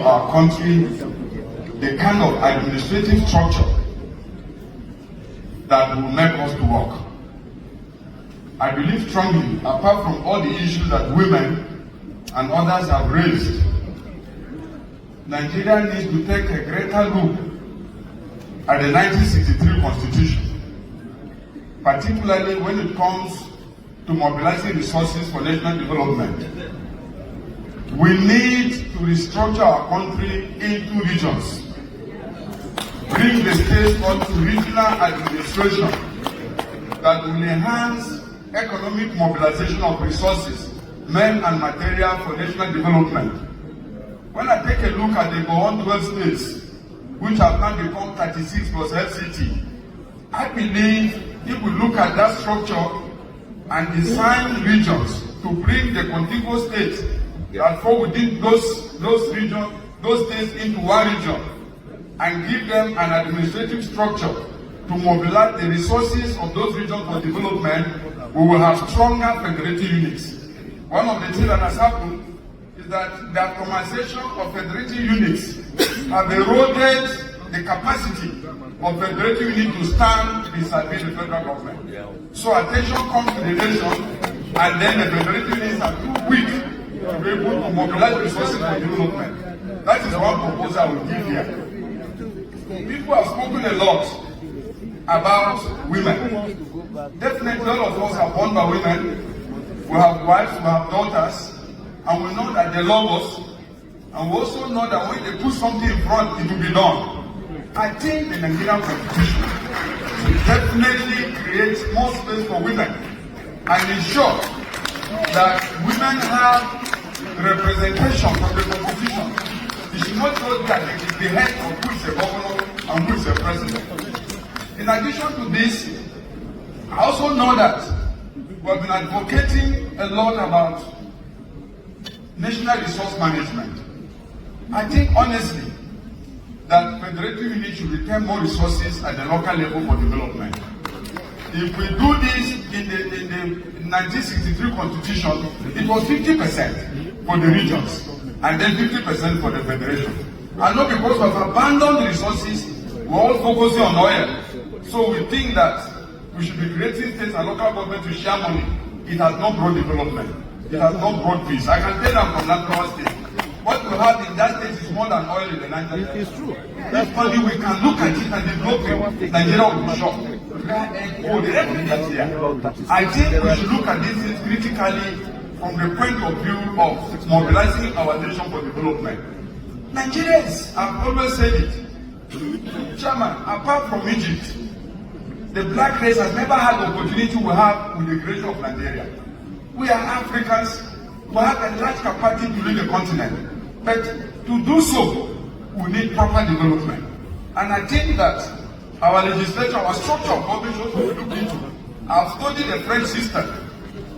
Our country, the kind of administrative structure that will make us to work. I believe strongly, apart from all the issues that women and others have raised, Nigeria needs to take a greater look at the 1963 Constitution, particularly when it comes to mobilizing resources for national development. We need to restructure our country into regions, bring the state onto regional administration that will enhance economic mobilization of resources, men and material for national development. When I take a look at the 12 states, which have now become 36 plus FCT, I believe if we look at that structure and design regions to bring the contiguous states that fall within those regions, those states into one region, and give them an administrative structure to mobilize the resources of those regions for development, we will have stronger federative units. One of the things that has happened is that the atomization of federative units have eroded the capacity of federative units to stand vis-a-vis the federal government. So attention comes to the nation, and then the federative units are too weak to be able to mobilize resources for development. That is one proposal I will give here. People have spoken a lot about women. Definitely all of us are born by women. We have wives, we have daughters, and we know that they love us. And we also know that when they put something in front, it will be done. I think the Nigerian Constitution will definitely create more space for women and ensure that women have representation from the Constitution. It should not just that it is the head of who is a governor and who is a president. In addition to this, I also know that we have been advocating a lot about national resource management. I think honestly that federative units should retain more resources at the local level for development. If we do this in the 1963 Constitution, it was 50% for the regions and then 50% for the federation. I know because we have abandoned the resources, we're all focusing on oil. So we think that we should be creating states and local government to share money. It has not brought development. It has not brought peace. I can tell them from that power state. What we have in that state is more than oil in the Niger Delta. It is true. If only we can look at it and develop it, Nigeria will be shocked. I think we should look at this critically from the point of view of mobilizing our nation for development. Nigerians have always said it. Chairman, apart from Egypt, the black race has never had the opportunity we have with the creation of Nigeria. We are Africans, we have a large capacity to lead the continent. But to do so, we need proper development. And I think that our legislature, our structure of government should also look into. I've studied the French system.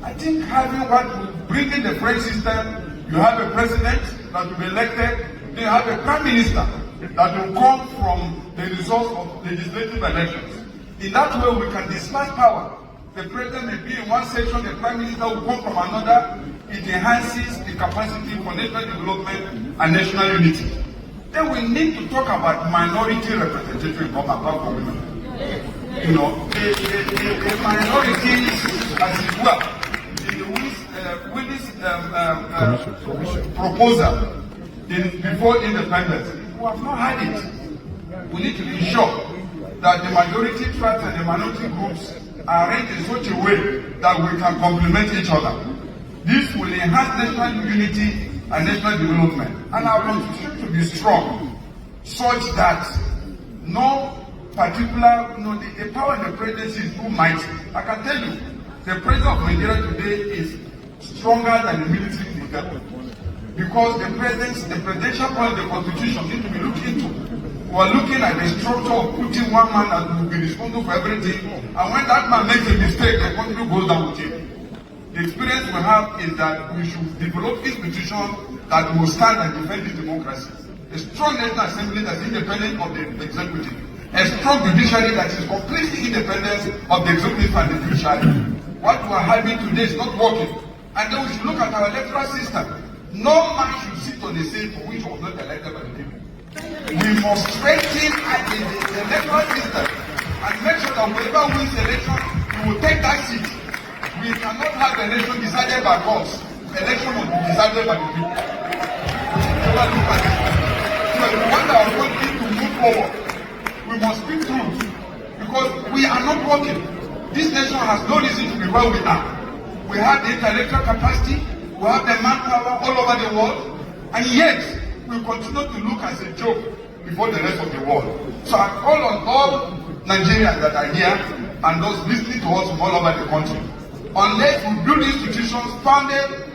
I think having what will bring in the French system, you have a president that will be elected, then you have a prime minister that will come from the result of legislative elections. In that way, we can disperse power. The president may be in one section, the prime minister will come from another. It enhances the capacity for national development and national unity. Then we need to talk about minority representation apart from women. You know, the minorities as it were, in the Willis proposal before independence, we have not had it. We need to ensure that the majority tribes and the minority groups are arranged in such a way that we can complement each other. This will enhance national unity and national development. And our constitution to be strong, such that no particular, the power in the presidency is too mighty. I can tell you, the president of Nigeria today is stronger than the military leader. Because the presidential part of the constitution need to be looked into. We are looking at the structure of putting one man that will be responsible for everything. And when that man makes a mistake, the country goes down with him. The experience we have is that we should develop institutions that will stand and defend this democracy. A strong National Assembly that is independent of the executive. A strong judiciary that is completely independent of the executive and the judiciary. What we are having today is not working. And then we should look at our electoral system. No man should sit on a seat for which was not elected by must strengthen the electoral system and make sure that whoever wins the election, he will take that seat. We cannot have the election decided by us. The election must be decided by the people. Never look at it. So if we want our country to move forward, we must speak truth. Because we are not working. This nation has no reason to be where we are. We have the intellectual capacity, we have the manpower all over the world, and yet we continue to look as a joke before the rest of the world. So I call on all Nigerians that are here and those listening to us from all over the country. Unless we build institutions founded